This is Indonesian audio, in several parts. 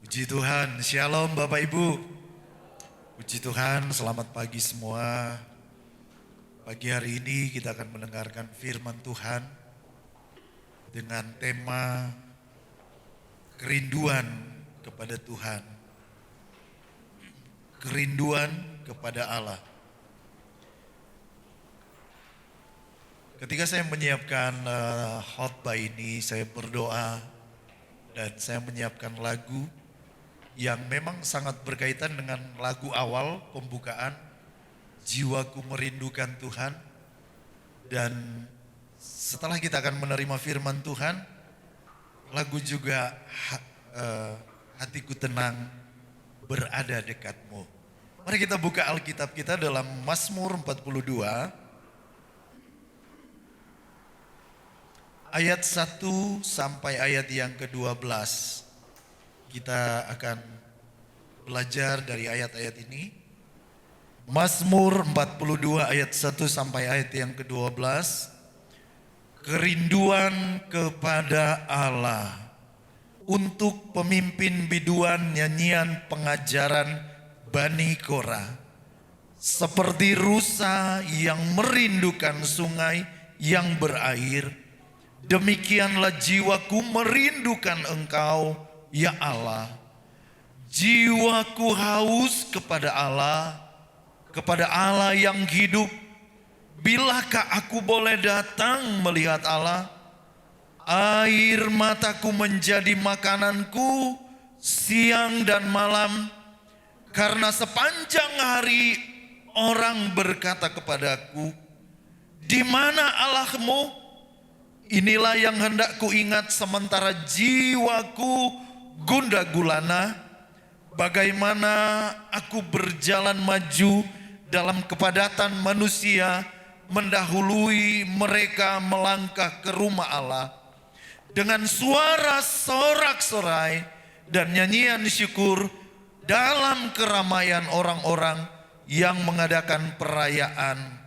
Puji Tuhan, Shalom Bapak Ibu. Puji Tuhan, selamat pagi semua. Pagi hari ini kita akan mendengarkan firman Tuhan dengan tema kerinduan kepada Tuhan. Kerinduan kepada Allah. Ketika saya menyiapkan khotbah ini, saya berdoa dan saya menyiapkan lagu yang memang sangat berkaitan dengan lagu awal pembukaan, Jiwaku Merindukan Tuhan. Dan setelah kita akan menerima firman Tuhan, lagu juga Hatiku Tenang Berada Dekatmu. Mari kita buka Alkitab kita dalam Mazmur 42 ayat 1 sampai ayat yang ke-12. Kita akan belajar dari ayat-ayat ini. Mazmur 42 ayat 1 sampai ayat yang ke-12. Kerinduan kepada Allah. Untuk pemimpin biduan nyanyian pengajaran Bani Korah. Seperti rusa yang merindukan sungai yang berair, demikianlah jiwaku merindukan Engkau, ya Allah. Jiwaku haus kepada Allah yang hidup. Bilakah aku boleh datang melihat Allah? Air mataku menjadi makananku siang dan malam. Karena sepanjang hari orang berkata kepadaku, di mana Allahmu? Inilah yang hendak kuingat sementara jiwaku gundah gulana. Bagaimana aku berjalan maju dalam kepadatan manusia, mendahului mereka melangkah ke rumah Allah. Dengan suara sorak-sorai dan nyanyian syukur dalam keramaian orang-orang yang mengadakan perayaan.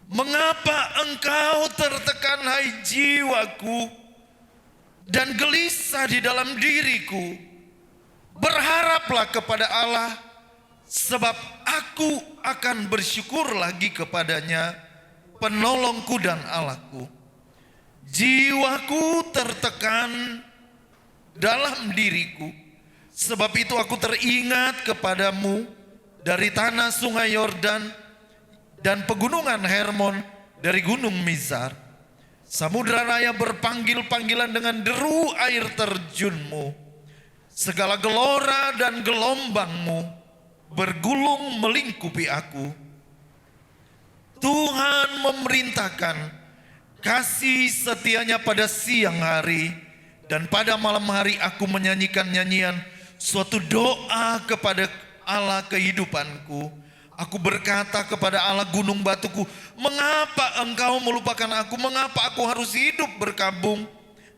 Mengapa engkau tertekan hai jiwaku dan gelisah di dalam diriku? Berharaplah kepada Allah, sebab aku akan bersyukur lagi kepadanya, penolongku dan Allahku. Jiwaku tertekan dalam diriku, sebab itu aku teringat kepadamu dari tanah sungai Yordan dan pegunungan Hermon, dari gunung Mizar. Samudra raya berpanggil-panggilan dengan deru air terjunmu. Segala gelora dan gelombangmu bergulung melingkupi aku. Tuhan memerintahkan kasih setianya pada siang hari, dan pada malam hari aku menyanyikan nyanyian suatu doa kepada Allah kehidupanku. Aku berkata kepada Allah gunung batuku, mengapa engkau melupakan aku? Mengapa aku harus hidup berkabung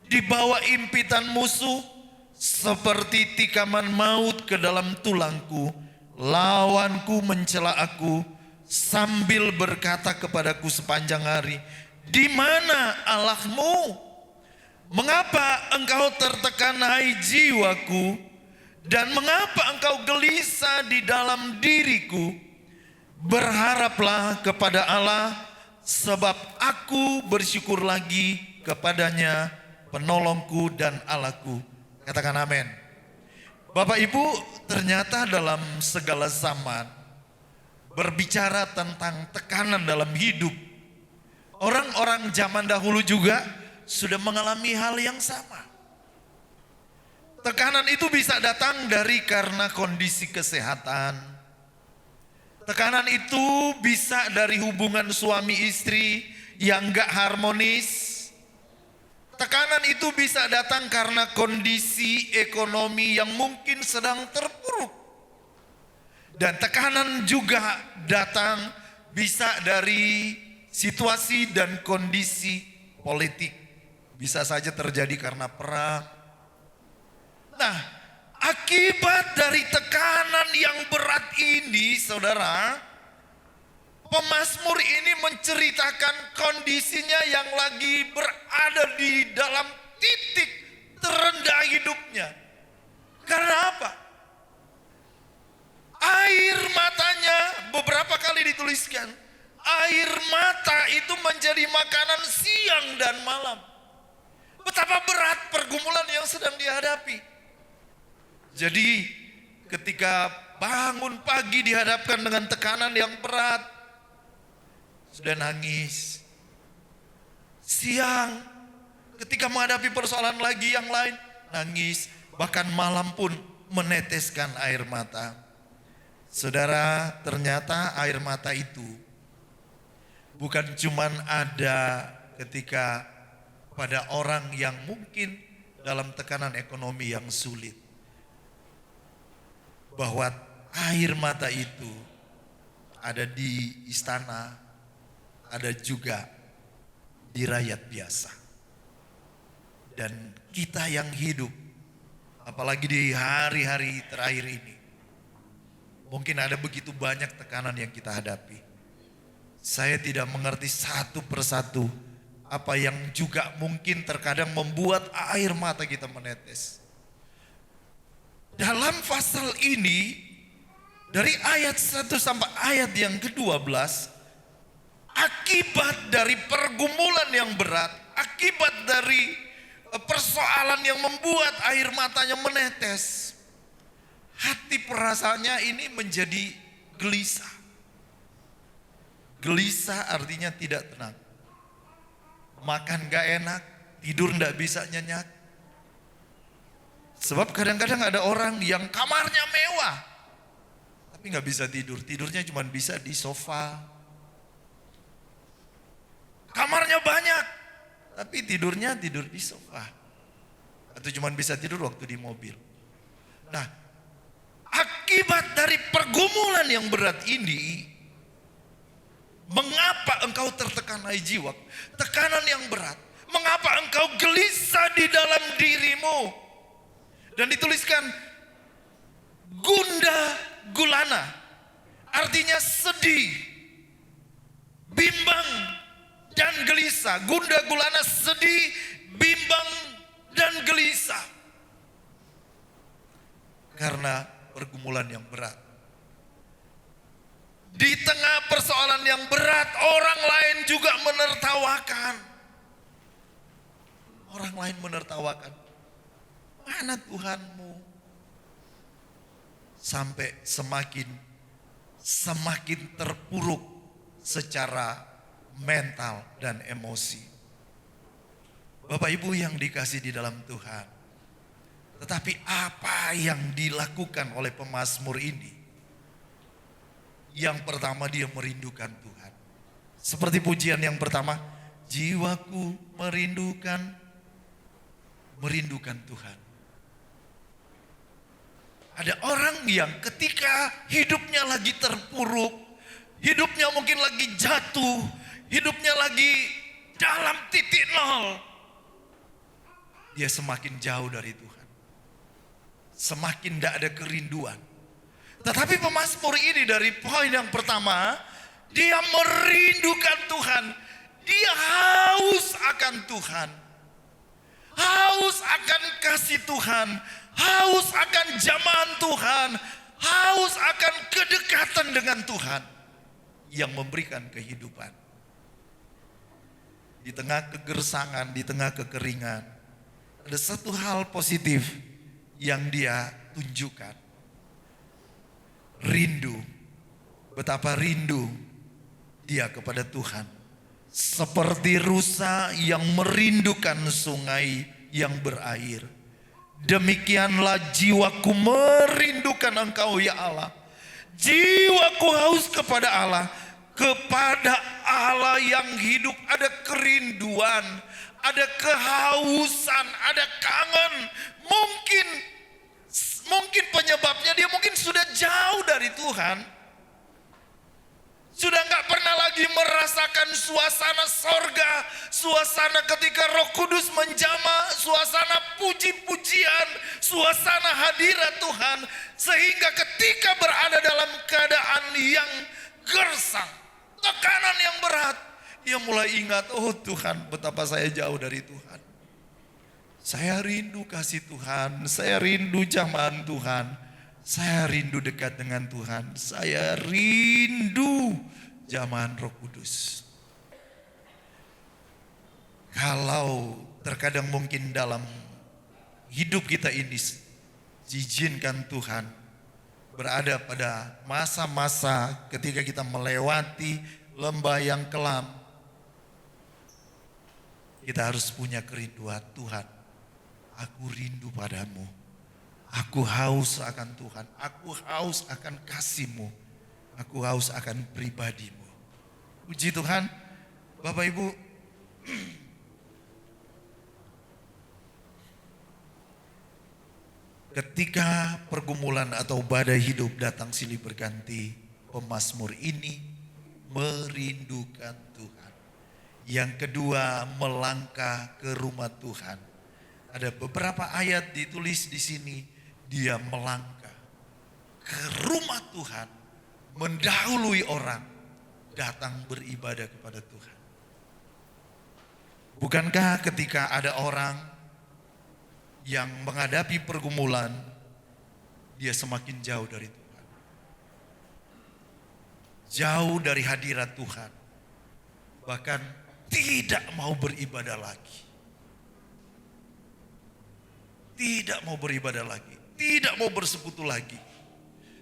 di bawah impitan musuh? Seperti tikaman maut ke dalam tulangku. Lawanku mencela aku sambil berkata kepadaku sepanjang hari, di mana Allahmu? Mengapa engkau tertekan hai jiwaku? Dan mengapa engkau gelisah di dalam diriku? Berharaplah kepada Allah, sebab aku bersyukur lagi kepadanya, penolongku dan Allahku. Katakan amin. Bapak Ibu, ternyata dalam segala zaman berbicara tentang tekanan dalam hidup, orang-orang zaman dahulu juga sudah mengalami hal yang sama. Tekanan itu bisa datang karena kondisi kesehatan. Tekanan itu bisa dari hubungan suami istri yang gak harmonis. Tekanan itu bisa datang karena kondisi ekonomi yang mungkin sedang terpuruk. Dan tekanan juga datang bisa dari situasi dan kondisi politik. Bisa saja terjadi karena perang. Nah, akibat dari tekanan yang berat ini, saudara, pemazmur ini menceritakan kondisinya yang lagi berada di dalam titik terendah hidupnya. beberapa kali dituliskan, air mata itu menjadi makanan siang dan malam. Betapa berat pergumulan yang sedang dihadapi. Jadi ketika bangun pagi dihadapkan dengan tekanan yang berat, sudah nangis. Siang ketika menghadapi persoalan lagi yang lain, nangis. Bahkan malam pun meneteskan air mata. Saudara, ternyata air mata itu bukan cuman ada ketika pada orang yang mungkin dalam tekanan ekonomi yang sulit. Bahwa air mata itu ada di istana, ada juga di rakyat biasa. Dan kita yang hidup, apalagi di hari-hari terakhir ini, mungkin ada begitu banyak tekanan yang kita hadapi. Saya tidak mengerti satu persatu apa yang juga mungkin terkadang membuat air mata kita menetes. Dalam pasal ini, dari ayat 1 sampai ayat yang ke-12, akibat dari pergumulan yang berat, akibat dari persoalan yang membuat air matanya menetes, hati perasaannya ini menjadi gelisah. Gelisah artinya tidak tenang. Makan gak enak, tidur gak bisa nyenyak. Sebab kadang-kadang ada orang yang kamarnya mewah, tapi gak bisa tidur. Tidurnya cuma bisa di sofa. Kamarnya banyak, tapi tidurnya tidur di sofa. Atau cuma bisa tidur waktu di mobil. Nah, akibat dari pergumulan yang berat ini, mengapa engkau tertekan hai jiwa? Tekanan yang berat. Mengapa engkau gelisah di dalam dirimu? Dan dituliskan gunda gulana. Artinya sedih, bimbang, dan gelisah. Gunda gulana, sedih, bimbang, dan gelisah. Karena pergumulan yang berat. Di tengah persoalan yang berat, orang lain juga menertawakan. Orang lain menertawakan. Mana Tuhanmu? Sampai semakin terpuruk secara mental dan emosi. Bapak Ibu yang dikasih di dalam Tuhan. Tetapi apa yang dilakukan oleh pemazmur ini? Yang pertama, dia merindukan Tuhan. Seperti pujian yang pertama, jiwaku merindukan Tuhan. Ada orang yang ketika hidupnya lagi terpuruk, hidupnya mungkin lagi jatuh, hidupnya lagi dalam titik nol, dia semakin jauh dari Tuhan. Semakin tidak ada kerinduan. Tetapi pemazmur ini dari poin yang pertama, dia merindukan Tuhan. Dia haus akan Tuhan. Haus akan kasih Tuhan. Haus akan jamahan Tuhan. Haus akan kedekatan dengan Tuhan. Yang memberikan kehidupan. Di tengah kegersangan, di tengah kekeringan, ada satu hal positif yang dia tunjukkan. Rindu, betapa rindu dia kepada Tuhan. Seperti rusa yang merindukan sungai yang berair. Demikianlah jiwaku merindukan Engkau ya Allah. Jiwaku haus kepada Allah. Kepada Allah yang hidup ada kerinduan, ada kehausan, ada kangen. Mungkin penyebabnya dia mungkin sudah jauh dari Tuhan. Sudah gak pernah lagi merasakan suasana sorga. Suasana ketika Roh Kudus menjamah. Suasana puji-pujian. Suasana hadirat Tuhan. Sehingga ketika berada dalam keadaan yang gersang, tekanan yang berat, dia mulai ingat, oh Tuhan, betapa saya jauh dari Tuhan. Saya rindu kasih Tuhan, saya rindu jamahan Tuhan, Saya rindu dekat dengan Tuhan. Saya rindu jamahan Roh Kudus. Kalau terkadang mungkin dalam hidup kita ini diizinkan Tuhan berada pada masa-masa ketika kita melewati lembah yang kelam, kita harus punya kerinduan. Tuhan, aku rindu padamu. Aku haus akan Tuhan. Aku haus akan kasih-Mu. Aku haus akan pribadi-Mu. Puji Tuhan. Bapak Ibu, ketika pergumulan atau badai hidup datang silih berganti, pemazmur ini merindukan Tuhan. Yang kedua, melangkah ke rumah Tuhan. Ada beberapa ayat ditulis di sini, dia melangkah ke rumah Tuhan, mendahului orang datang beribadah kepada Tuhan. Bukankah ketika ada orang yang menghadapi pergumulan, dia semakin jauh dari Tuhan, jauh dari hadirat Tuhan, bahkan tidak mau beribadah lagi, tidak mau beribadah lagi, tidak mau bersekutu lagi.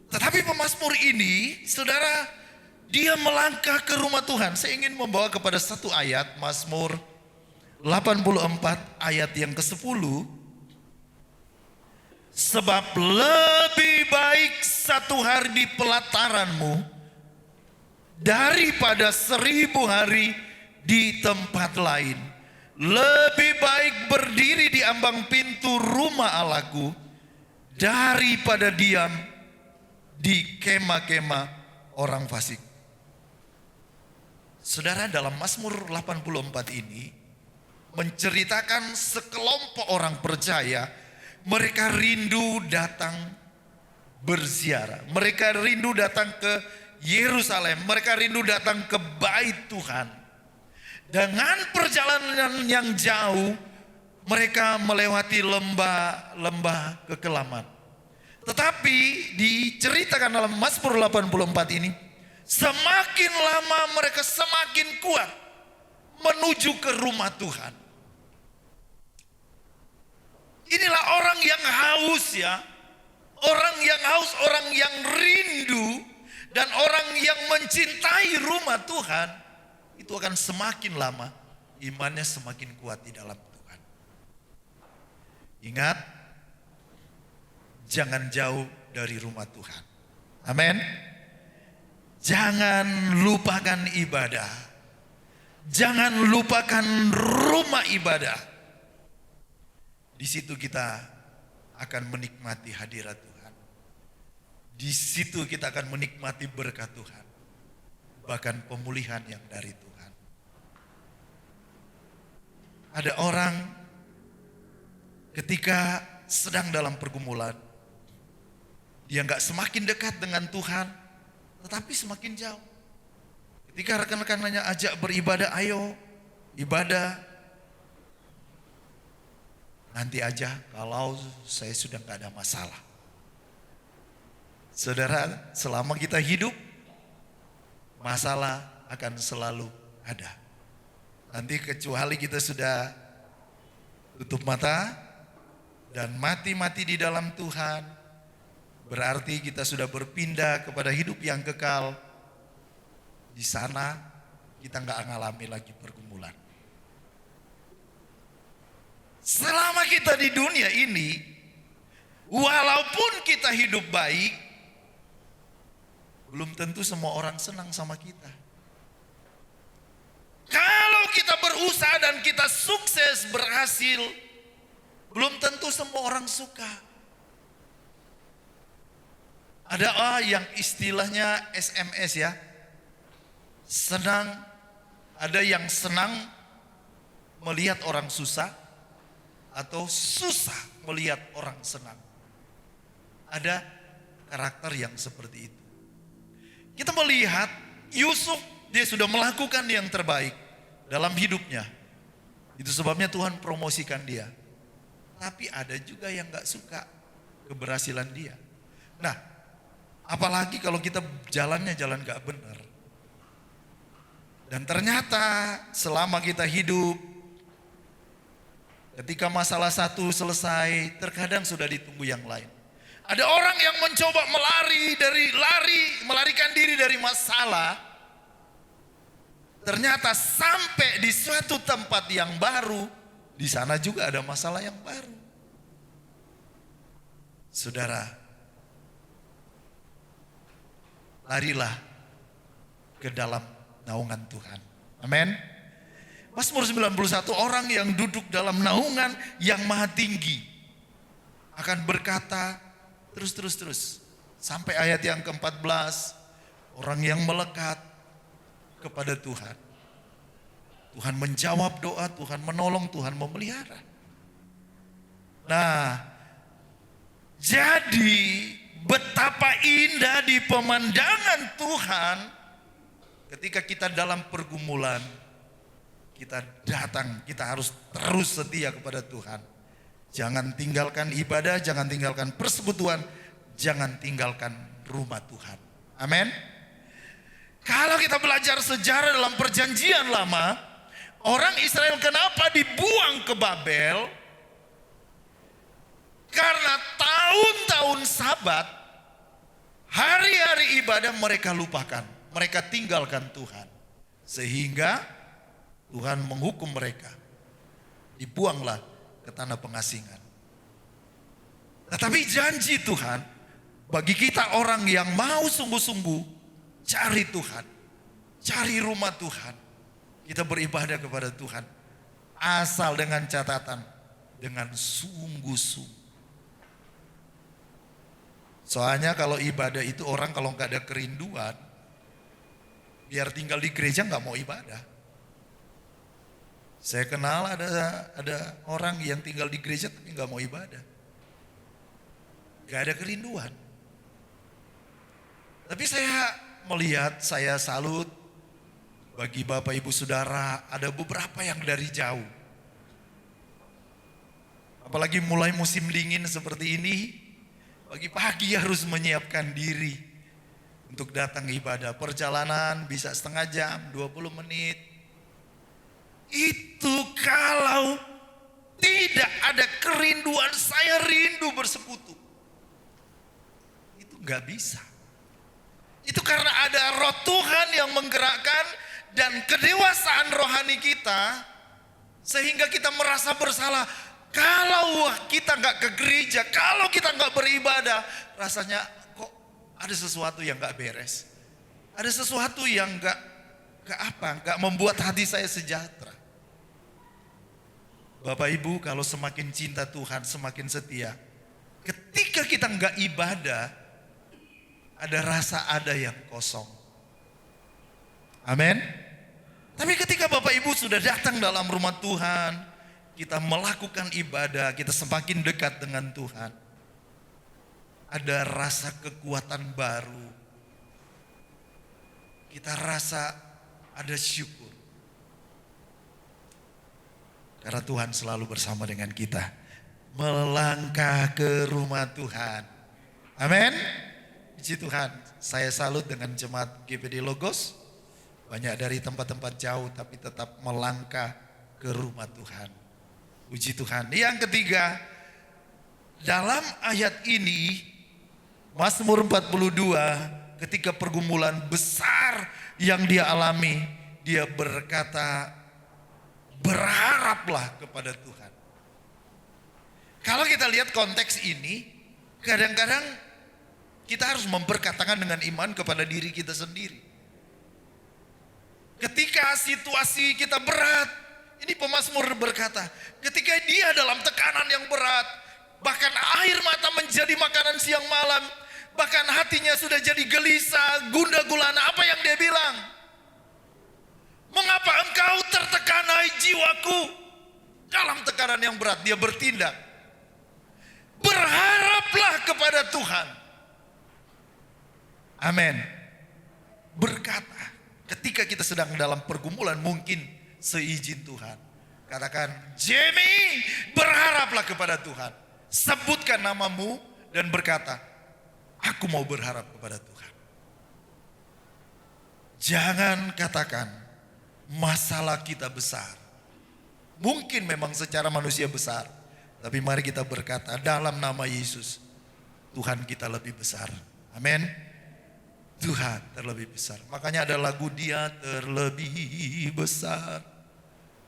Tetapi pemazmur ini, saudara, dia melangkah ke rumah Tuhan. Saya ingin membawa kepada satu ayat, Mazmur 84 ayat yang ke-10. Sebab lebih baik satu hari di pelataran-Mu daripada 1000 hari di tempat lain. Lebih baik berdiri di ambang pintu rumah Allahku daripada diam di kemah-kemah orang fasik. Saudara, dalam Mazmur 84 ini menceritakan sekelompok orang percaya, mereka rindu datang berziarah, mereka rindu datang ke Yerusalem, mereka rindu datang ke bait Tuhan. Dengan perjalanan yang jauh, mereka melewati lembah-lembah kekelaman. Tetapi diceritakan dalam Mazmur 84 ini, semakin lama mereka semakin kuat menuju ke rumah Tuhan. Inilah orang yang haus ya. Orang yang haus, orang yang rindu, dan orang yang mencintai rumah Tuhan, itu akan semakin lama imannya semakin kuat di dalam Tuhan. Ingat, jangan jauh dari rumah Tuhan. Amin. Jangan lupakan ibadah. Jangan lupakan rumah ibadah. Di situ kita akan menikmati hadirat Tuhan. Di situ kita akan menikmati berkat Tuhan. Bahkan pemulihan yang dari Tuhan. Ada orang ketika sedang dalam pergumulan, dia nggak semakin dekat dengan Tuhan, tetapi semakin jauh. Ketika rekan-rekannya ajak beribadah, ayo ibadah. Nanti aja kalau saya sudah nggak ada masalah. Saudara, selama kita hidup, masalah akan selalu ada. Nanti kecuali kita sudah tutup mata dan mati-mati di dalam Tuhan, berarti kita sudah berpindah kepada hidup yang kekal. Di sana kita nggak ngalami lagi pergumulan. Selama kita di dunia ini, walaupun kita hidup baik, belum tentu semua orang senang sama kita. Kalau kita berusaha dan kita sukses berhasil, belum tentu semua orang suka. Ada yang istilahnya SMS ya, senang. Ada yang senang melihat orang susah, atau susah melihat orang senang. Ada karakter yang seperti itu. Kita melihat Yusuf, dia sudah melakukan yang terbaik dalam hidupnya. Itu sebabnya Tuhan promosikan dia. Tapi ada juga yang gak suka keberhasilan dia. Nah, apalagi kalau kita jalannya jalan gak benar. Dan ternyata selama kita hidup, ketika masalah satu selesai, terkadang sudah ditunggu yang lain. Ada orang yang mencoba melarikan diri dari masalah. Ternyata sampai di suatu tempat yang baru, di sana juga ada masalah yang baru. Saudara, larilah ke dalam naungan Tuhan. Amin. Mazmur 91, orang yang duduk dalam naungan yang maha tinggi akan berkata terus. Sampai ayat yang ke-14, orang yang melekat kepada Tuhan. Tuhan menjawab doa, Tuhan menolong, Tuhan memelihara. Nah, jadi betapa indah di pemandangan Tuhan ketika kita dalam pergumulan, kita datang, kita harus terus setia kepada Tuhan. Jangan tinggalkan ibadah, jangan tinggalkan persekutuan, jangan tinggalkan rumah Tuhan. Amin. Kalau kita belajar sejarah dalam perjanjian lama, orang Israel kenapa dibuang ke Babel? Karena tahun-tahun Sabat, hari-hari ibadah mereka lupakan. Mereka tinggalkan Tuhan. Sehingga Tuhan menghukum mereka. Dibuanglah ke tanah pengasingan. Tetapi janji Tuhan, bagi kita orang yang mau sungguh-sungguh cari Tuhan, cari rumah Tuhan, kita beribadah kepada Tuhan, asal dengan catatan, dengan sungguh-sungguh. Soalnya kalau ibadah itu orang kalau nggak ada kerinduan, biar tinggal di gereja nggak mau ibadah. Saya kenal ada orang yang tinggal di gereja tapi nggak mau ibadah, nggak ada kerinduan. Tapi saya melihat, saya salut bagi Bapak Ibu Saudara, ada beberapa yang dari jauh. Apalagi mulai musim dingin seperti ini, pagi-pagi harus menyiapkan diri untuk datang ibadah. Perjalanan bisa setengah jam, 20 menit. Itu kalau tidak ada kerinduan, saya rindu bersekutu. Itu gak bisa. Itu karena ada roh Tuhan yang menggerakkan dan kedewasaan rohani kita, sehingga kita merasa bersalah. Kalau kita gak ke gereja, kalau kita gak beribadah, rasanya kok ada sesuatu yang gak beres. Ada sesuatu yang gak membuat hati saya sejahtera. Bapak Ibu, kalau semakin cinta Tuhan, semakin setia, ketika kita gak ibadah, ada rasa ada yang kosong. Amin. Tapi ketika Bapak Ibu sudah datang dalam rumah Tuhan, kita melakukan ibadah, kita semakin dekat dengan Tuhan, ada rasa kekuatan baru. Kita rasa ada syukur. Karena Tuhan selalu bersama dengan kita. Melangkah ke rumah Tuhan. Amin. Puji Tuhan, saya salut dengan jemaat GPD Logos. Banyak dari tempat-tempat jauh tapi tetap melangkah ke rumah Tuhan. Puji Tuhan. Yang ketiga, dalam ayat ini, Mazmur 42, ketika pergumulan besar yang dia alami, dia berkata, berharaplah kepada Tuhan. Kalau kita lihat konteks ini, kadang-kadang kita harus memperkatakan dengan iman kepada diri kita sendiri. Ketika situasi kita berat, ini pemazmur berkata, ketika dia dalam tekanan yang berat, bahkan air mata menjadi makanan siang malam, bahkan hatinya sudah jadi gelisah, gundah gulana, apa yang dia bilang? Mengapa engkau tertekan hai jiwaku? Dalam tekanan yang berat dia bertindak. Berharaplah kepada Tuhan. Amin. Berkata, ketika kita sedang dalam pergumulan mungkin seizin Tuhan. Katakan, Jamie, berharaplah kepada Tuhan. Sebutkan namamu dan berkata, Aku mau berharap kepada Tuhan. Jangan katakan masalah kita besar. Mungkin memang secara manusia besar. Tapi mari kita berkata dalam nama Yesus, Tuhan kita lebih besar. Amin. Tuhan terlebih besar. Makanya ada lagu Dia terlebih besar.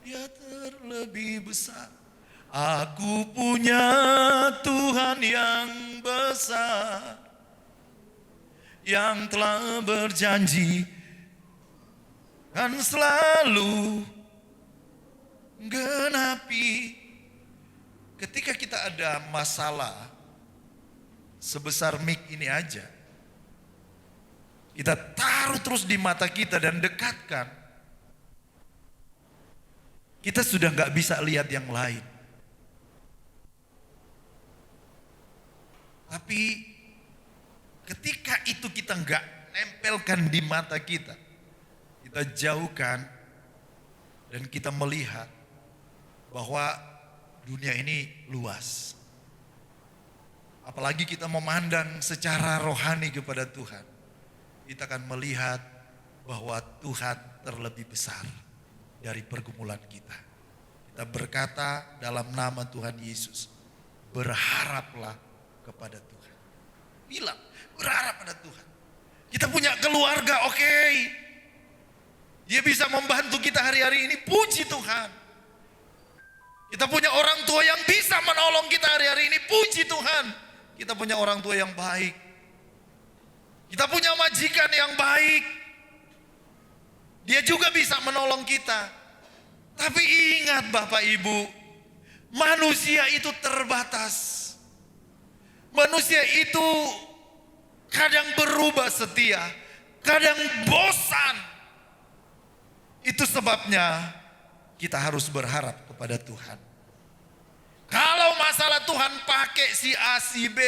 Dia terlebih besar. Aku punya Tuhan yang besar, yang telah berjanji kan selalu genapi. Ketika kita ada masalah sebesar mik ini aja, kita taruh terus di mata kita dan dekatkan, kita sudah gak bisa lihat yang lain. Tapi ketika itu kita gak nempelkan di mata kita, kita jauhkan dan kita melihat bahwa dunia ini luas. Apalagi kita memandang secara rohani kepada Tuhan, kita akan melihat bahwa Tuhan terlebih besar dari pergumulan kita. Kita berkata dalam nama Tuhan Yesus, berharaplah kepada Tuhan. Bilang, berharap pada Tuhan. Kita punya keluarga, oke. Dia bisa membantu kita hari-hari ini, puji Tuhan. Kita punya orang tua yang bisa menolong kita hari-hari ini, puji Tuhan. Kita punya orang tua yang baik. Kita punya majikan yang baik. Dia juga bisa menolong kita. Tapi ingat Bapak Ibu, manusia itu terbatas. Manusia itu kadang berubah setia, kadang bosan. Itu sebabnya kita harus berharap kepada Tuhan. Kalau masalah Tuhan pakai si A, si B,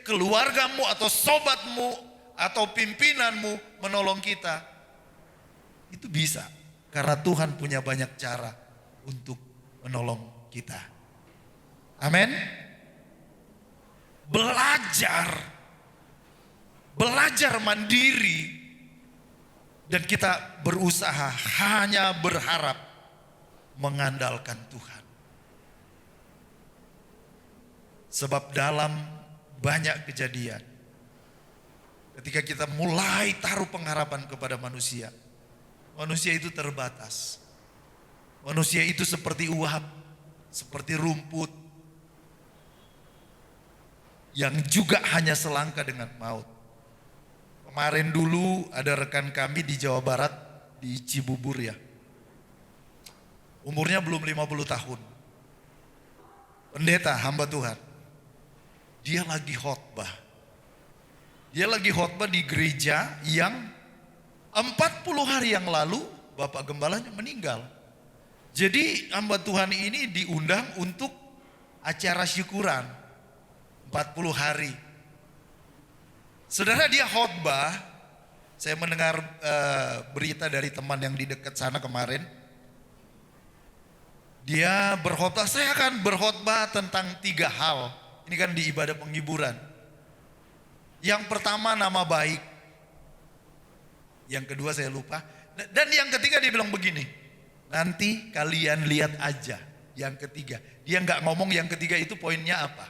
keluargamu atau sobatmu atau pimpinanmu menolong kita, itu bisa. Karena Tuhan punya banyak cara untuk menolong kita. Amin. Belajar mandiri, dan kita berusaha hanya berharap mengandalkan Tuhan. Sebab dalam banyak kejadian, ketika kita mulai taruh pengharapan kepada manusia, manusia itu terbatas. Manusia itu seperti uap, seperti rumput, yang juga hanya selangkah dengan maut. Kemarin dulu ada rekan kami di Jawa Barat, di Cibubur ya. Umurnya belum 50 tahun. Pendeta, hamba Tuhan. Dia lagi khotbah. Dia lagi khotbah di gereja yang 40 hari yang lalu Bapak Gembalanya meninggal. Jadi hamba Tuhan ini diundang untuk acara syukuran 40 hari. Saudara, dia khotbah. Saya mendengar berita dari teman yang di dekat sana kemarin. Dia berkhotbah, saya akan berkhotbah tentang 3 hal. Ini kan di ibadah penghiburan. Yang pertama, nama baik. Yang kedua saya lupa. Dan yang ketiga dia bilang begini, nanti kalian lihat aja. Yang ketiga, dia gak ngomong yang ketiga itu poinnya apa.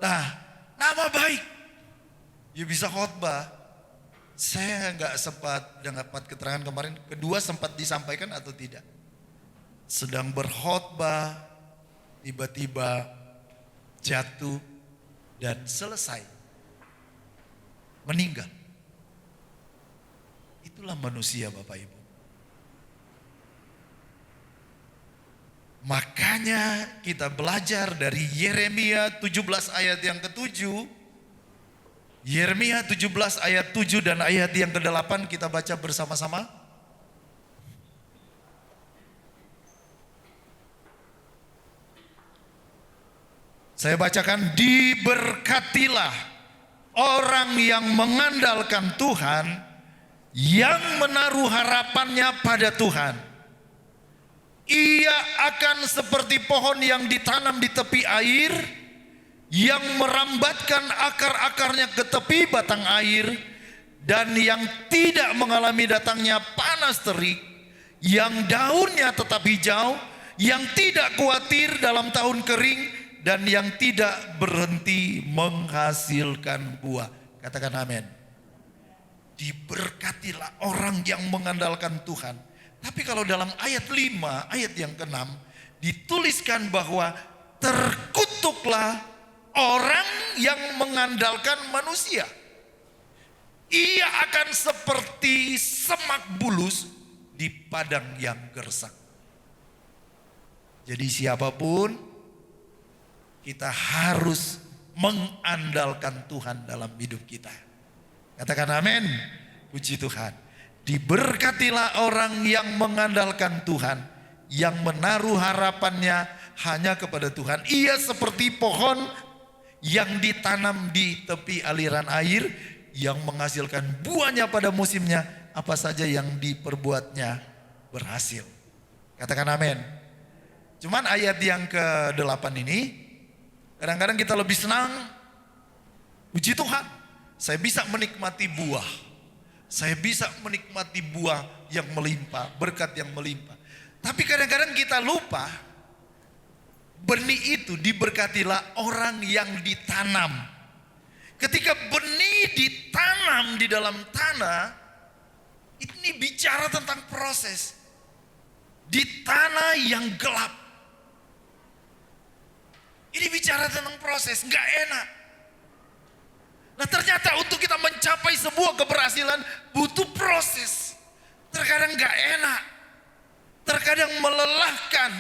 Nah, nama baik. Dia bisa khotbah. Saya gak sempat dapat keterangan kemarin. Kedua sempat disampaikan atau tidak. Sedang berkhotbah, tiba-tiba jatuh dan selesai. Meninggal. Itulah manusia Bapak Ibu. Makanya kita belajar dari Yeremia 17 ayat yang ke-7. Yeremia 17 ayat 7 dan ayat yang ke-8 kita baca bersama-sama. Saya bacakan, diberkatilah orang yang mengandalkan Tuhan, yang menaruh harapannya pada Tuhan. Ia akan seperti pohon yang ditanam di tepi air, yang merambatkan akar-akarnya ke tepi batang air, dan yang tidak mengalami datangnya panas terik, yang daunnya tetap hijau, yang tidak khawatir dalam tahun kering, dan yang tidak berhenti menghasilkan buah. Katakan amin. Diberkatilah orang yang mengandalkan Tuhan. Tapi kalau dalam ayat 5, ayat yang ke-6, dituliskan bahwa terkutuklah orang yang mengandalkan manusia. Ia akan seperti semak bulus di padang yang gersang. Jadi siapapun, kita harus mengandalkan Tuhan dalam hidup kita. Katakan amin. Puji Tuhan. Diberkatilah orang yang mengandalkan Tuhan, yang menaruh harapannya hanya kepada Tuhan. Ia seperti pohon yang ditanam di tepi aliran air, yang menghasilkan buahnya pada musimnya, apa saja yang diperbuatnya berhasil. Katakan amin. Cuman ayat yang ke-8 ini, kadang-kadang kita lebih senang, puji Tuhan, saya bisa menikmati buah. Saya bisa menikmati buah yang melimpah, berkat yang melimpah. Tapi kadang-kadang kita lupa, benih itu diberkatilah orang yang ditanam. Ketika benih ditanam di dalam tanah, ini bicara tentang proses. Di tanah yang gelap. Ini bicara tentang proses, gak enak. Nah ternyata untuk kita mencapai sebuah keberhasilan butuh proses. Terkadang gak enak, terkadang melelahkan.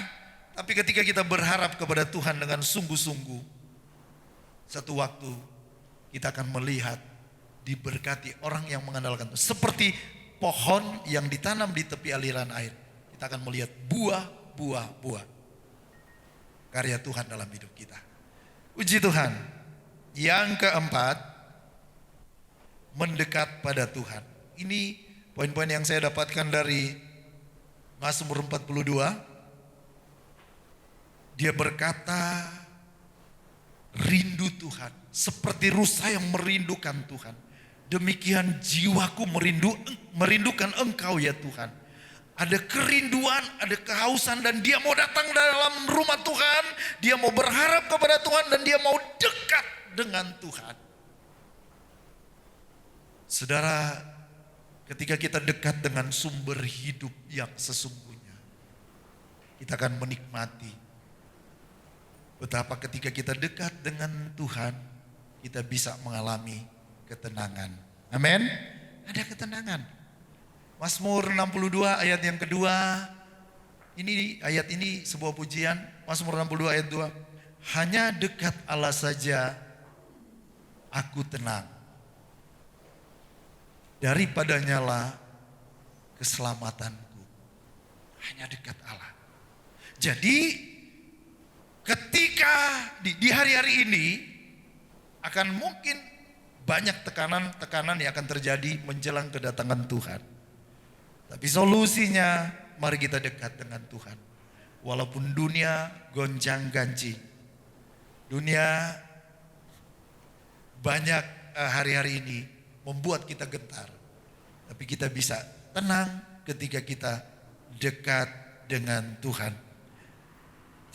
Tapi ketika kita berharap kepada Tuhan dengan sungguh-sungguh, satu waktu kita akan melihat diberkati orang yang mengandalkan Tuhan. Seperti pohon yang ditanam di tepi aliran air. Kita akan melihat buah karya Tuhan dalam hidup kita. Puji Tuhan. Yang keempat, mendekat pada Tuhan. Ini poin-poin yang saya dapatkan dari Mazmur 42. Dia berkata, rindu Tuhan, seperti rusa yang merindukan Tuhan. Demikian jiwaku merindukan Engkau ya Tuhan. Ada kerinduan, ada kehausan, dan dia mau datang dalam rumah Tuhan. Dia mau berharap kepada Tuhan, dan dia mau dekat dengan Tuhan. Saudara, ketika kita dekat dengan sumber hidup yang sesungguhnya, kita akan menikmati betapa ketika kita dekat dengan Tuhan, kita bisa mengalami ketenangan. Amin. Ada ketenangan. Mazmur 62 ayat yang kedua. Ayat ini sebuah pujian. Mazmur 62 ayat 2. Hanya dekat Allah saja aku tenang. Daripadanya lah keselamatanku. Hanya dekat Allah. Jadi ketika di hari-hari ini akan mungkin banyak tekanan-tekanan yang akan terjadi menjelang kedatangan Tuhan. Tapi solusinya, mari kita dekat dengan Tuhan. Walaupun dunia gonjang-ganjing. Dunia banyak hari-hari ini membuat kita gentar. Tapi kita bisa tenang ketika kita dekat dengan Tuhan.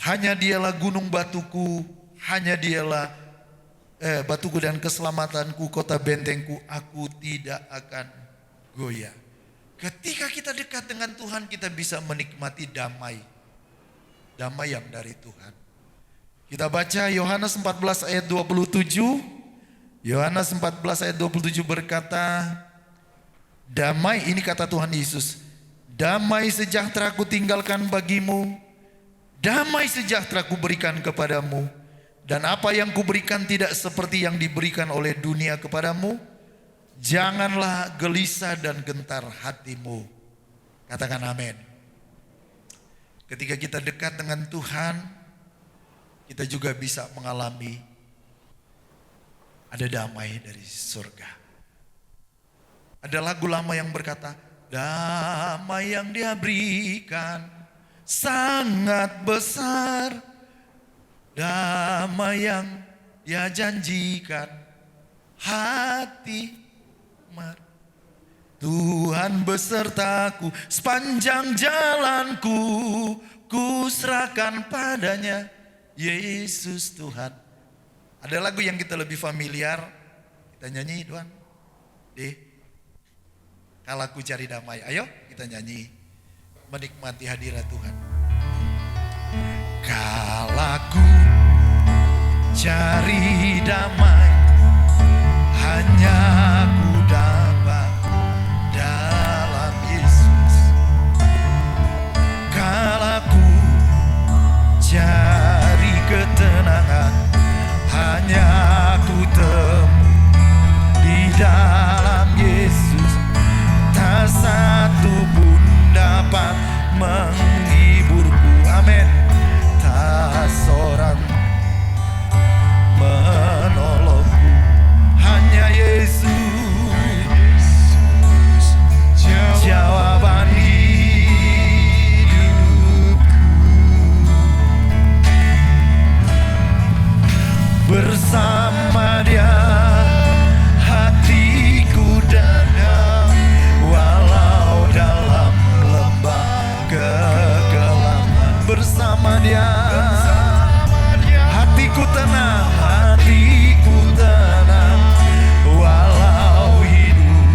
Hanya dialah gunung batuku, hanya dialah batuku dan keselamatanku, kota bentengku, aku tidak akan goyah. Ketika kita dekat dengan Tuhan, kita bisa menikmati damai. Damai yang dari Tuhan. Kita baca Yohanes 14 ayat 27. Yohanes 14 ayat 27 berkata, damai, ini kata Tuhan Yesus, damai sejahtera ku tinggalkan bagimu, damai sejahtera ku berikan kepadamu, dan apa yang ku berikan tidak seperti yang diberikan oleh dunia kepadamu. Janganlah gelisah dan gentar hatimu. Katakan amin. Ketika kita dekat dengan Tuhan, kita juga bisa mengalami ada damai dari surga. Ada lagu lama yang berkata, damai yang Dia berikan sangat besar, damai yang ya janjikan hati. Mari. Tuhan besertaku sepanjang jalanku, ku serahkan padanya, Yesus Tuhan. Ada lagu yang kita lebih familiar, kita nyanyi Tuhan. Kalau ku cari damai, ayo kita nyanyi, menikmati hadirat Tuhan. Kalau ku cari damai, hanya ku dapat dalam Yesus. Kalau ku cari ketenangan, hanya ku temu di dalam Yesus. Tak satu pun dapat menghiburku, amin. Tak seorang menolongku, hanya Yesus. Jawaban hidupku, bersama Dia hatiku tenang, walau dalam lembah kegelapan. Bersama Dia hatiku tenang, hatiku tenang, walau hidup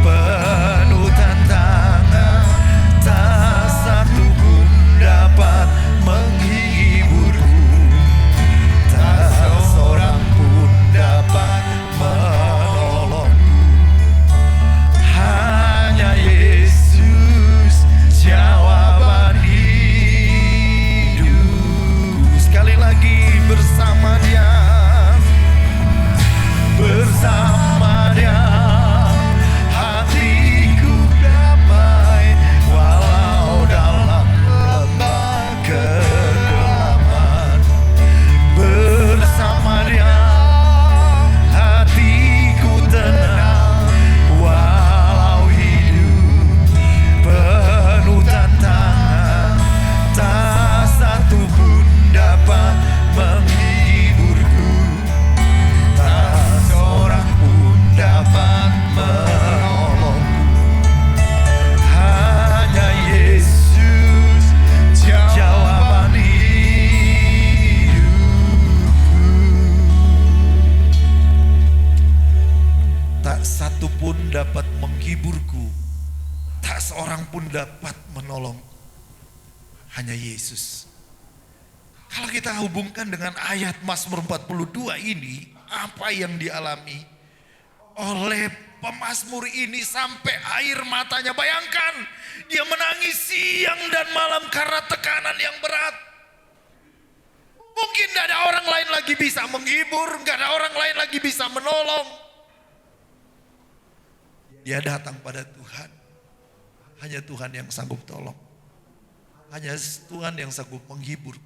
penuh tantangan. Tak satu pun dapat menghiburku, tak seorang pun dapat menolongku, hanya Yesus jawaban hidupku. Sekali lagi, bersama Dia, bersama Dia hatiku damai, walau dalam lembah kegelapan. Bersama Dia hatiku tenang, walau hidup penuh tantangan. Tak satu pun dapat menghiburku, tak seorang pun dapat menolongku, hanya Yesus jawaban hidupku. Tak satu pun dapat menghiburku, tak seorang pun dapat menolong, hanya Yesus. Kalau kita hubungkan dengan ayat Mazmur 42 ini, apa yang dialami oleh pemazmur ini sampai air matanya. Bayangkan, dia menangis siang dan malam karena tekanan yang berat. Mungkin gak ada orang lain lagi bisa menghibur, gak ada orang lain lagi bisa menolong. Dia datang pada Tuhan. Hanya Tuhan yang sanggup tolong. Hanya Tuhan yang sanggup menghibur.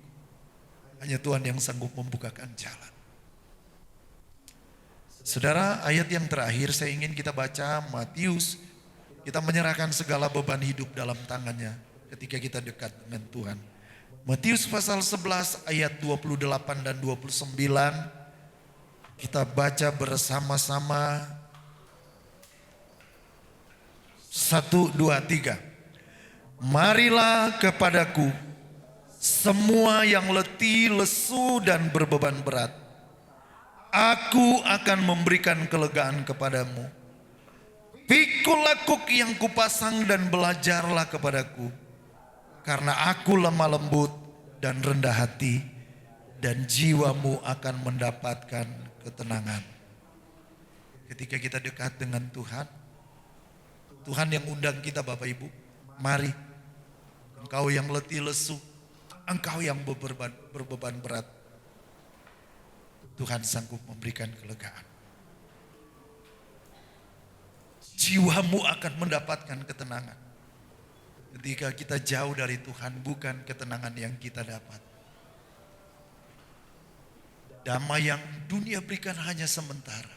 Hanya Tuhan yang sanggup membukakan jalan. Saudara, ayat yang terakhir saya ingin kita baca Matius. Kita menyerahkan segala beban hidup dalam tangannya ketika kita dekat dengan Tuhan. Matius pasal 11 ayat 28 dan 29. Kita baca bersama-sama. 1, 2, 3. Marilah kepadaku semua yang letih, lesu dan berbeban berat. Aku akan memberikan kelegaan kepadamu. Pikulah kuk yang kupasang dan belajarlah kepadaku. Karena aku lemah lembut dan rendah hati, dan jiwamu akan mendapatkan ketenangan. Ketika kita dekat dengan Tuhan, Tuhan yang undang kita Bapak Ibu, mari engkau yang letih lesu, engkau yang berbeban berat, Tuhan sanggup memberikan kelegaan. Jiwamu akan mendapatkan ketenangan. Ketika kita jauh dari Tuhan, bukan ketenangan yang kita dapat. Damai yang dunia berikan hanya sementara.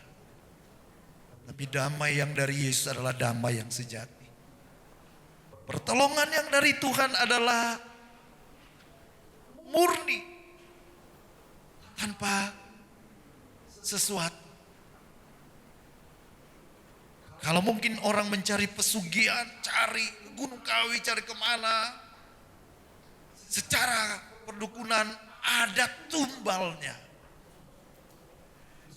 Tapi damai yang dari Yesus adalah damai yang sejati. Pertolongan yang dari Tuhan adalah murni, tanpa sesuatu. Kalau mungkin orang mencari pesugihan, cari Gunung Kawi, cari kemana. Secara perdukunan ada tumbalnya.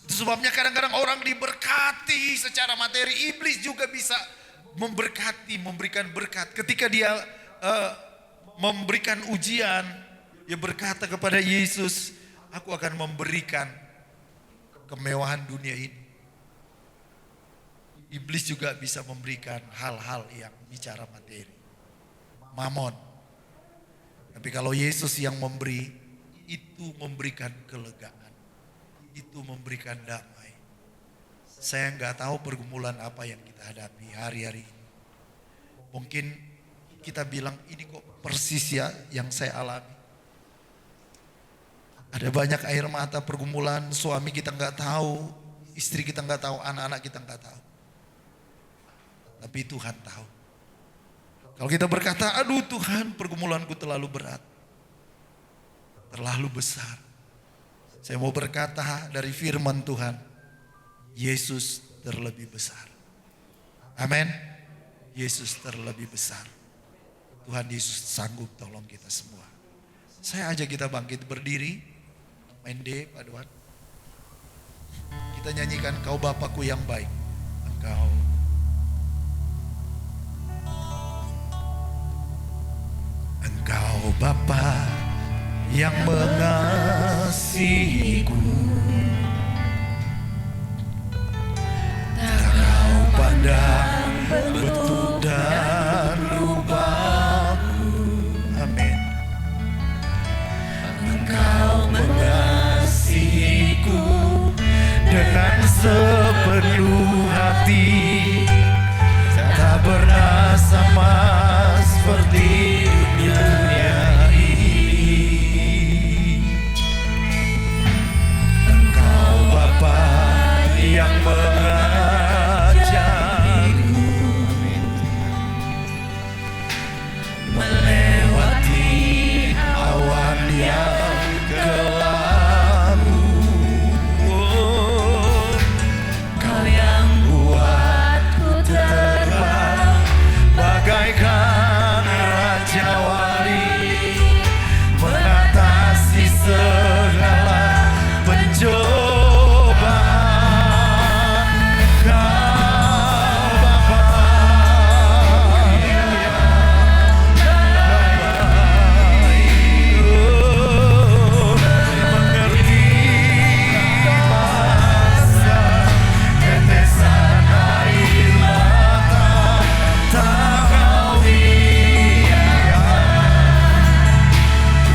Itu sebabnya kadang-kadang orang diberkati secara materi. Iblis juga bisa memberkati, memberikan berkat. Ketika dia memberikan ujian, dia berkata kepada Yesus, aku akan memberikan kemewahan dunia ini. Iblis juga bisa memberikan hal-hal yang bicara materi. Mamon. Tapi kalau Yesus yang memberi, itu memberikan kelegaan. Itu memberikan damai. Saya nggak tahu pergumulan apa yang kita hadapi hari-hari ini. Mungkin kita bilang ini kok persis ya yang saya alami. Ada banyak air mata pergumulan, suami kita nggak tahu, istri kita nggak tahu, anak-anak kita nggak tahu. Tapi Tuhan tahu. Kalau kita berkata, aduh Tuhan pergumulanku terlalu berat. Terlalu besar. Saya mau berkata dari firman Tuhan, Yesus terlebih besar. Amin. Yesus terlebih besar. Tuhan Yesus sanggup tolong kita semua. Saya ajak kita bangkit berdiri. Main D, Pak Duan. Kita nyanyikan Kau Bapakku yang baik. Engkau Bapa yang mengasihiku, Engkau pandang bentuk dan rupaku. Amin. Engkau mengasihiku dengan sepenuh hati, tak pernah sama seperti dunia ini. Engkau Bapa yang mengajarku melewati awan yang kelabu. Oh, Kau yang buatku terbang bagaikan Raja Wali, mengatasi segala pencobaan. Kau Bapa yang baik, mengerti masa tetesan air mata, tak Kau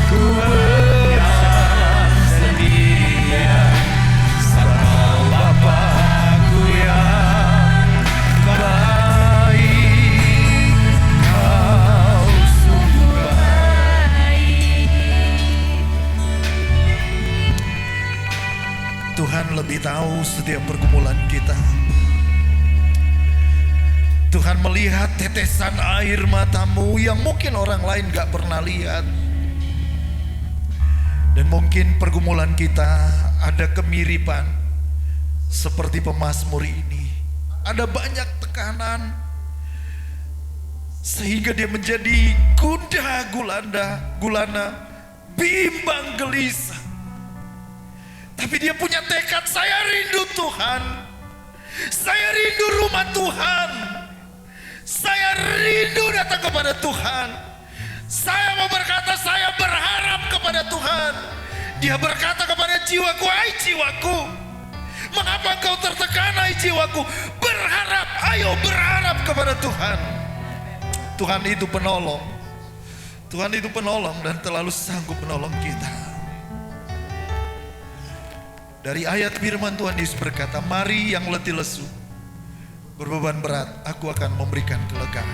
ku berjalan sendirian. Kau Bapakku yang baik, Kau sungguh baik. Tuhan lebih tahu setiap pergumulan kita. Tuhan melihat tetesan air matamu yang mungkin orang lain gak pernah lihat. Dan mungkin pergumulan kita ada kemiripan seperti pemazmur ini. Ada banyak tekanan sehingga dia menjadi gundah gulana, bimbang gelisah. Tapi dia punya tekad, saya rindu Tuhan. Saya rindu rumah Tuhan. Saya rindu datang kepada Tuhan. Saya mau berkata, saya berharap kepada Tuhan. Dia berkata kepada jiwaku, hai jiwaku, mengapa engkau tertekan, hai jiwaku? Berharap, ayo berharap kepada Tuhan. Tuhan itu penolong. Tuhan itu penolong dan terlalu sanggup menolong kita. Dari ayat firman Tuhan Yesus berkata, mari yang letih lesu, berbeban berat, aku akan memberikan kelegaan.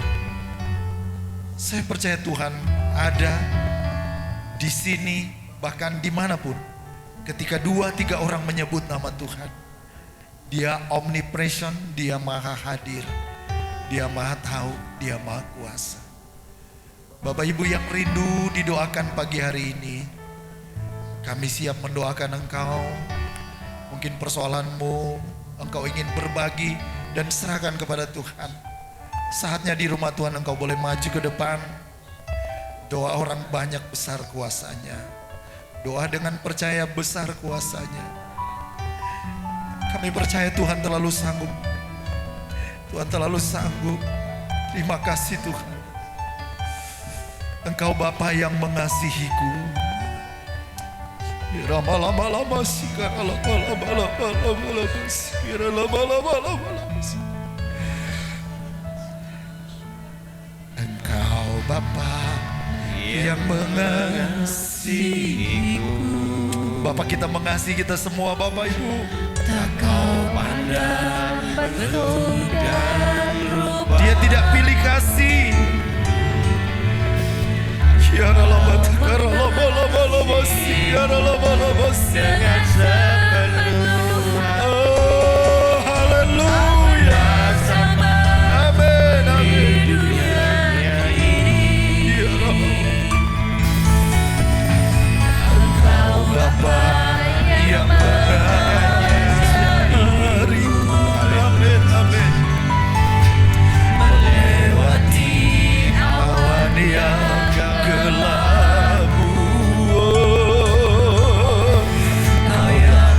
Saya percaya Tuhan ada di sini, bahkan dimanapun. Ketika 2-3 orang menyebut nama Tuhan, Dia omnipresent, Dia maha hadir, Dia maha tahu, Dia maha kuasa. Bapak Ibu yang rindu didoakan pagi hari ini, kami siap mendoakan engkau, Mungkin persoalanmu, engkau ingin berbagi dan serahkan kepada Tuhan. Saatnya di rumah Tuhan engkau boleh maju ke depan. Doa orang banyak besar kuasanya. Doa dengan percaya besar kuasanya. Kami percaya Tuhan terlalu sanggup. Tuhan terlalu sanggup. Terima kasih Tuhan. Engkau Bapa yang mengasihiku. Engkau Bapa yang mengasihiku. Bapak kita mengasihi kita semua Bapak Ibu. Tak kau pandang bentuk dan rupa. Dia tidak pilih kasih. Dengan sepenuh Oh, haleluya. sama Amin, di amin. dunia ini. Ya Rabb. Engkau Bapa yang Hari. Amin, amin. melewati Awan yang kelabu. Kau yang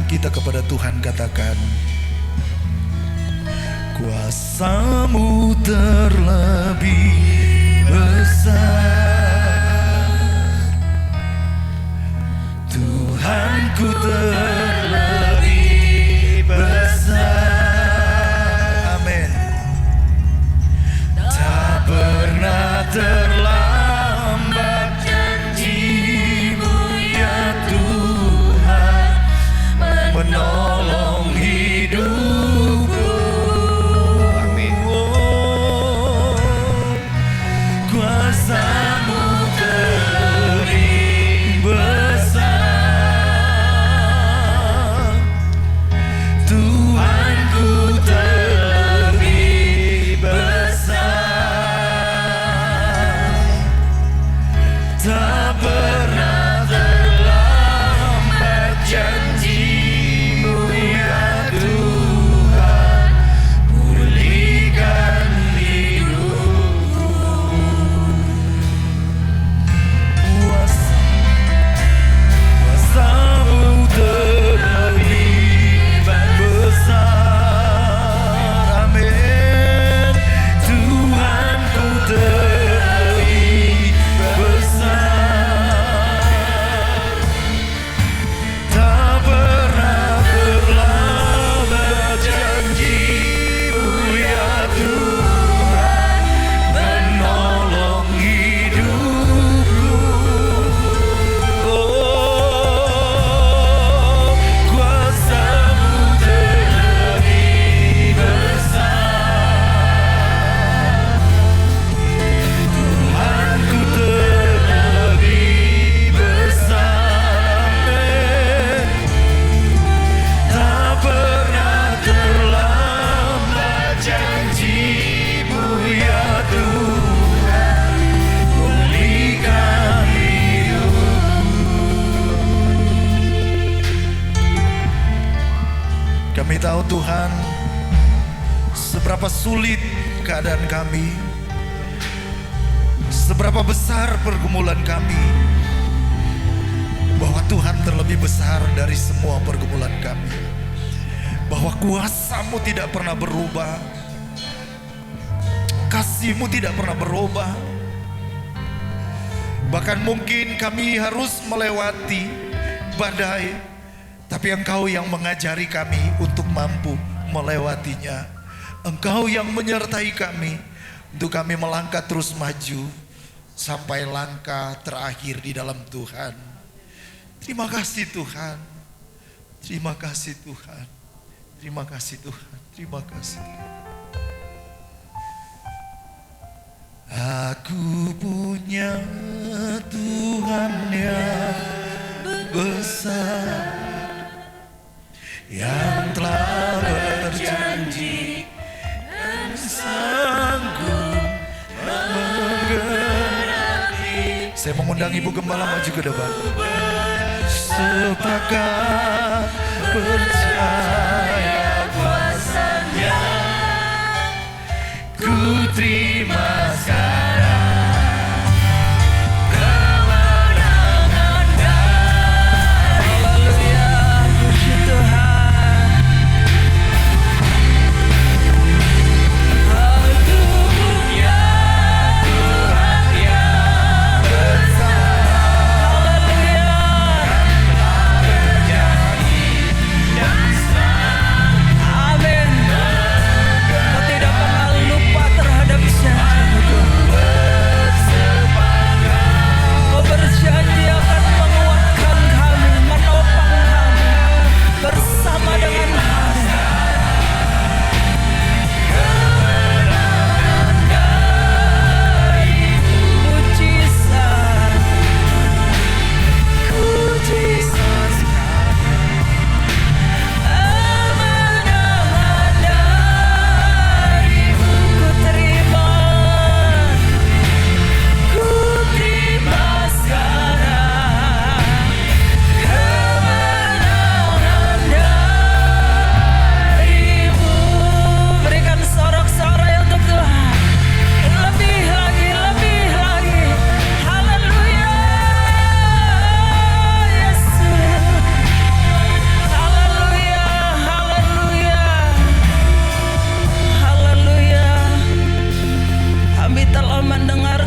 kita kepada Tuhan, katakan, kuasa-Mu terlebih besar, Tuhanku terlebih besar. Amin. Tak pernah terlambat janji-Mu ya Tuhan, menolong hidupku. Amin. Kuasa-Mu terlebih besar, Tuhanku terlebih besar. Tak pernah terlambat janji-Mu ya Tuhan, pulihkan hidupku. Kuasa-Mu terlebih besar. Amin. Tuhanku terlebih besar, tak pernah terlambat janji-Mu ya Tuhan, menolong hidupku. Oh, kuasa-Mu terlebih besar, Tuhanku terlebih besar. Tak pernah terlambat janji-Mu ya Tuhan, pulihkan hidupku. Kami tahu Tuhan, seberapa sulit keadaan kami, seberapa besar pergumulan kami, bahwa Tuhan terlebih besar dari semua pergumulan kami, bahwa kuasa-Mu tidak pernah berubah, kasih-Mu tidak pernah berubah. Bahkan mungkin kami harus melewati badai, tapi Engkau yang mengajari kami untuk mampu melewatinya. Engkau yang menyertai kami untuk kami melangkah terus maju sampai langkah terakhir di dalam Tuhan. Terima kasih Tuhan. Terima kasih Tuhan. Terima kasih Tuhan. Terima kasih. Aku punya Tuhan yang besar, yang telah berjanji dan sanggup menggenapi. Saya mengundang Ibu Gembala maju ke depan. Sepakat percaya kuasa-Nya, ku terima sekarang kemenangan dari Haleluya, puji Tuhan. Aku punya Tuhan yang besar, yang telah berjanji dan sanggup. Amin. Kau tidak pernah lupa terhadap janji-Mu.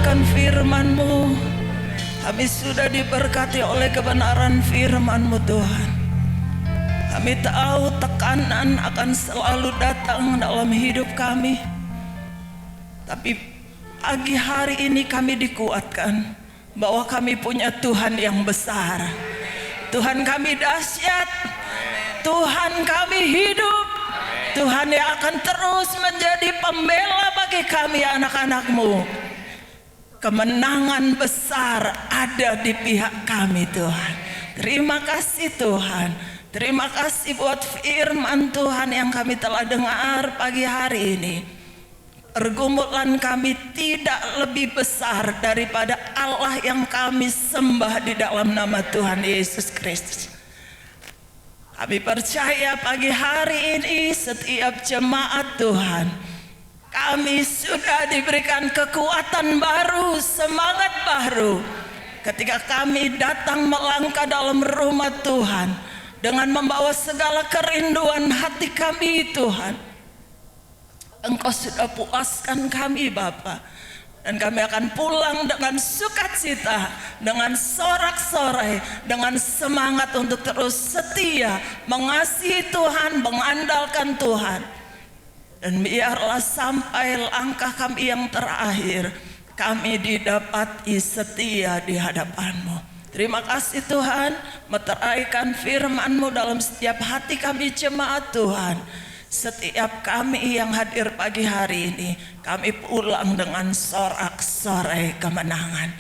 mendengarkan firman-Mu. Kami sudah diberkati oleh kebenaran firman-Mu Tuhan. Kami tahu tekanan akan selalu datang dalam hidup kami. Tapi pagi hari ini kami dikuatkan bahwa kami punya Tuhan yang besar. Tuhan kami dahsyat. Tuhan kami hidup. Tuhan yang akan terus menjadi pembela bagi kami anak-anak-Mu. Kemenangan besar ada di pihak kami Tuhan. Terima kasih Tuhan. Terima kasih buat firman Tuhan yang kami telah dengar pagi hari ini. Pergumulan kami tidak lebih besar daripada Allah yang kami sembah di dalam nama Tuhan Yesus Kristus. Kami percaya pagi hari ini setiap jemaat Tuhan, kami sudah diberikan kekuatan baru, semangat baru ketika kami datang melangkah dalam rumah Tuhan dengan membawa segala kerinduan hati kami Tuhan. Engkau sudah puaskan kami Bapa. Dan kami akan pulang dengan sukacita, dengan sorak-sorai, dengan semangat untuk terus setia, mengasihi Tuhan, mengandalkan Tuhan. Dan biarlah sampai langkah kami yang terakhir, kami didapati setia di hadapan-Mu. Terima kasih Tuhan, meteraikan firman-Mu dalam setiap hati kami jemaat Tuhan. Setiap kami yang hadir pagi hari ini, kami pulang dengan sorak-sorai kemenangan.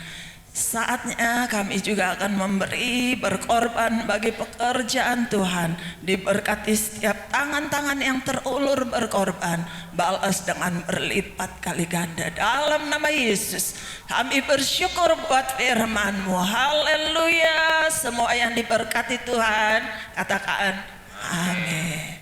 Saatnya kami juga akan memberi, berkorban bagi pekerjaan Tuhan. Diberkati setiap tangan-tangan yang terulur berkorban, balas dengan berlipat kali ganda. Dalam nama Yesus kami bersyukur buat firman-Mu. Haleluya. Semua yang diberkati Tuhan katakan amin.